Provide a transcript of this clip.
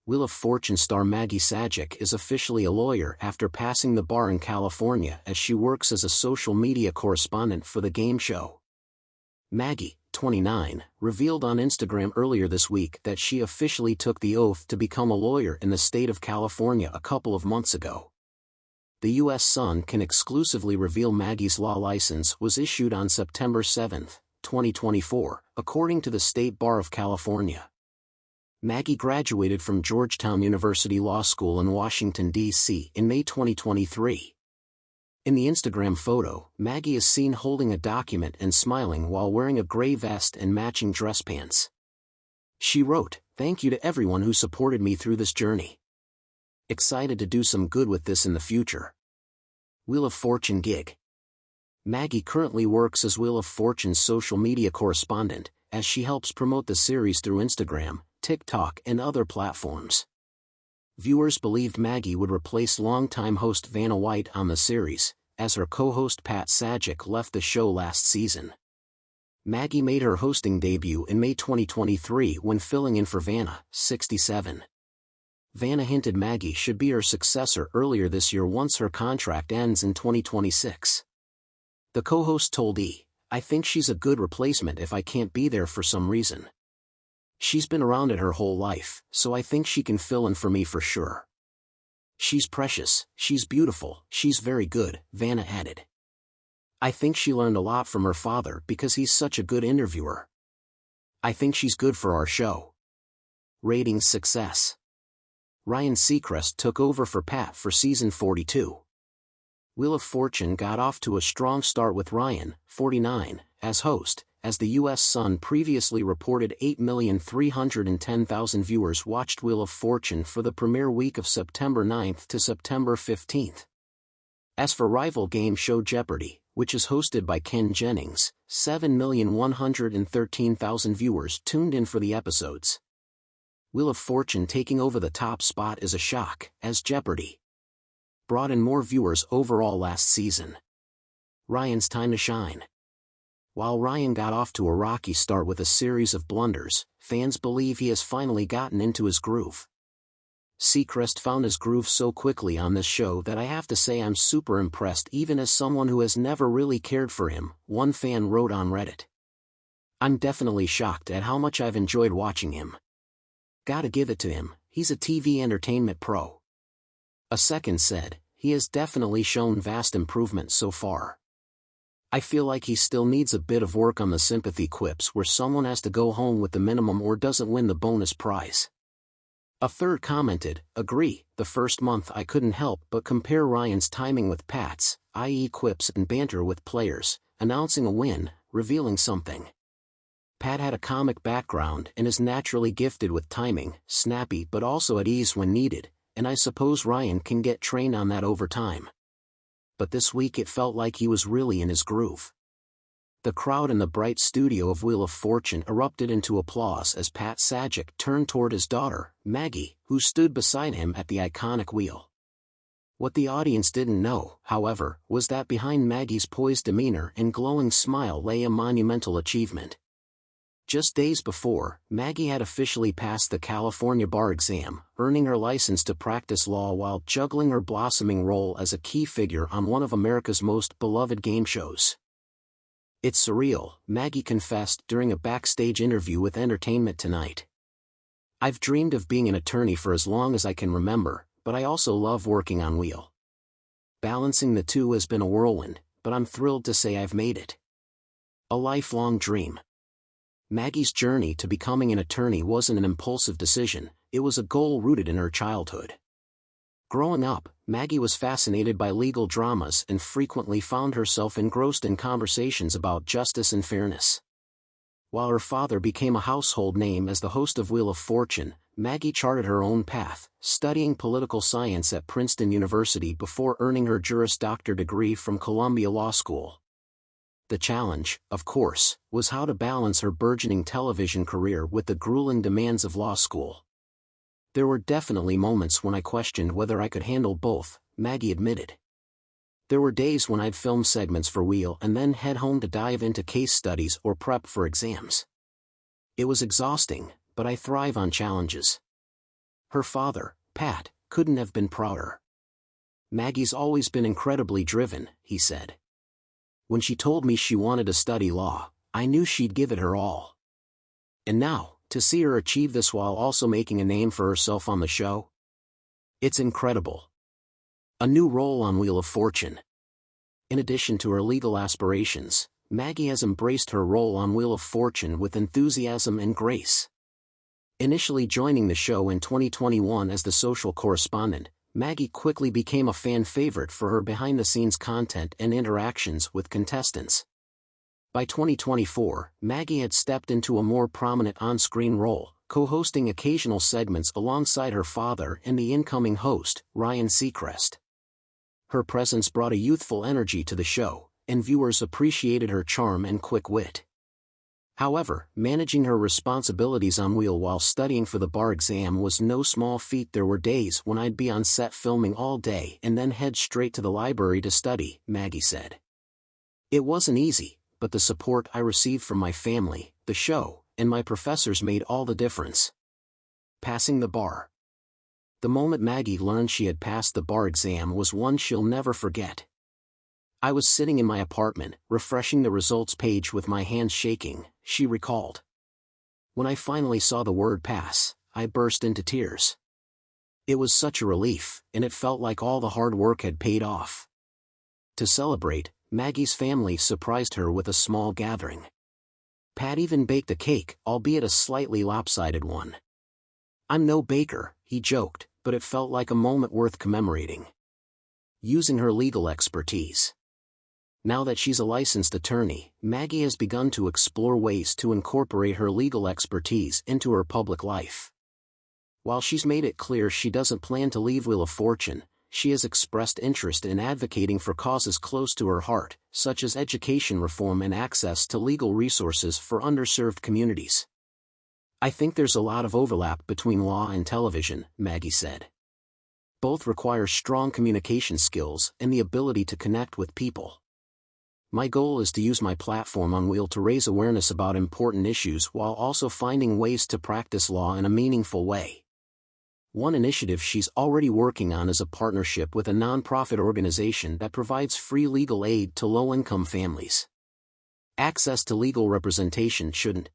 Wheel of Fortune star Maggie Sajak is officially a lawyer after passing the bar in California as she works as a social media correspondent for the game show. Maggie, 29, revealed on Instagram earlier this week that she officially took the oath to become a lawyer in the state of California a couple of months ago. The U.S. Sun can exclusively reveal Maggie's law license was issued on September 7, 2024, according to the State Bar of California. Maggie graduated from Georgetown University Law School in Washington, D.C. in May 2023. In the Instagram photo, Maggie is seen holding a document and smiling while wearing a gray vest and matching dress pants. She wrote, "Thank you to everyone who supported me through this journey. Excited to do some good with this in the future." Wheel of Fortune gig. Maggie currently works as Wheel of Fortune's social media correspondent, as she helps promote the series through Instagram, TikTok and other platforms. Viewers believed Maggie would replace longtime host Vanna White on the series, as her co-host Pat Sajak left the show last season. Maggie made her hosting debut in May 2023 when filling in for Vanna, 67. Vanna hinted Maggie should be her successor earlier this year once her contract ends in 2026. The co-host told E! "I think she's a good replacement if I can't be there for some reason. She's been around it her whole life, so I think she can fill in for me for sure. She's precious, she's beautiful, she's very good," Vanna added. "I think she learned a lot from her father because he's such a good interviewer. I think she's good for our show." Ratings success. Ryan Seacrest took over for Pat for season 42. Wheel of Fortune got off to a strong start with Ryan, 49, as host, as the U.S. Sun previously reported 8,310,000 viewers watched Wheel of Fortune for the premiere week of September 9 to September 15. As for rival game show Jeopardy, which is hosted by Ken Jennings, 7,113,000 viewers tuned in for the episodes. Wheel of Fortune taking over the top spot is a shock, as Jeopardy brought in more viewers overall last season. Ryan's time to shine. While Ryan got off to a rocky start with a series of blunders, fans believe he has finally gotten into his groove. Seacrest found his groove so quickly on this show that I have to say I'm super impressed even as someone who has never really cared for him, one fan wrote on Reddit. "I'm definitely shocked at how much I've enjoyed watching him. Gotta give it to him, he's a TV entertainment pro." A second said, "He has definitely shown vast improvement so far. I feel like he still needs a bit of work on the sympathy quips where someone has to go home with the minimum or doesn't win the bonus prize." A third commented, "Agree, the first month I couldn't help but compare Ryan's timing with Pat's, i.e. quips and banter with players, announcing a win, revealing something. Pat had a comic background and is naturally gifted with timing, snappy but also at ease when needed, and I suppose Ryan can get trained on that over time. But this week it felt like he was really in his groove." The crowd in the bright studio of Wheel of Fortune erupted into applause as Pat Sajak turned toward his daughter, Maggie, who stood beside him at the iconic wheel. What the audience didn't know, however, was that behind Maggie's poised demeanor and glowing smile lay a monumental achievement. Just days before, Maggie had officially passed the California bar exam, earning her license to practice law while juggling her blossoming role as a key figure on one of America's most beloved game shows. "It's surreal," Maggie confessed during a backstage interview with Entertainment Tonight. "I've dreamed of being an attorney for as long as I can remember, but I also love working on Wheel. Balancing the two has been a whirlwind, but I'm thrilled to say I've made it. A lifelong dream." Maggie's journey to becoming an attorney wasn't an impulsive decision, it was a goal rooted in her childhood. Growing up, Maggie was fascinated by legal dramas and frequently found herself engrossed in conversations about justice and fairness. While her father became a household name as the host of Wheel of Fortune, Maggie charted her own path, studying political science at Princeton University before earning her Juris Doctor degree from Columbia Law School. The challenge, of course, was how to balance her burgeoning television career with the grueling demands of law school. "There were definitely moments when I questioned whether I could handle both," Maggie admitted. "There were days when I'd film segments for Wheel and then head home to dive into case studies or prep for exams. It was exhausting, but I thrive on challenges. Her father, Pat, couldn't have been prouder. "Maggie's always been incredibly driven," he said. "When she told me she wanted to study law, I knew she'd give it her all. And now, to see her achieve this while also making a name for herself on the show? It's incredible." A new role on Wheel of Fortune. In addition to her legal aspirations, Maggie has embraced her role on Wheel of Fortune with enthusiasm and grace. Initially joining the show in 2021 as the social correspondent, Maggie quickly became a fan favorite for her behind-the-scenes content and interactions with contestants. By 2024, Maggie had stepped into a more prominent on-screen role, co-hosting occasional segments alongside her father and the incoming host, Ryan Seacrest. Her presence brought a youthful energy to the show, and viewers appreciated her charm and quick wit. However, managing her responsibilities on Wheel while studying for the bar exam was no small feat. "There were days when I'd be on set filming all day and then head straight to the library to study," Maggie said. "It wasn't easy, but the support I received from my family, the show, and my professors made all the difference." Passing the bar. The moment Maggie learned she had passed the bar exam was one she'll never forget. "I was sitting in my apartment, refreshing the results page with my hands shaking," she recalled. "When I finally saw the word pass, I burst into tears. It was such a relief, and it felt like all the hard work had paid off." To celebrate, Maggie's family surprised her with a small gathering. Pat even baked a cake, albeit a slightly lopsided one. "I'm no baker," he joked, but it felt like a moment worth commemorating. Using her legal expertise. Now that she's a licensed attorney, Maggie has begun to explore ways to incorporate her legal expertise into her public life. While she's made it clear she doesn't plan to leave Wheel of Fortune, she has expressed interest in advocating for causes close to her heart, such as education reform and access to legal resources for underserved communities. "I think there's a lot of overlap between law and television," Maggie said. "Both require strong communication skills and the ability to connect with people. My goal is to use my platform on Wheel to raise awareness about important issues while also finding ways to practice law in a meaningful way." One initiative she's already working on is a partnership with a nonprofit organization that provides free legal aid to low-income families. Access to legal representation shouldn't,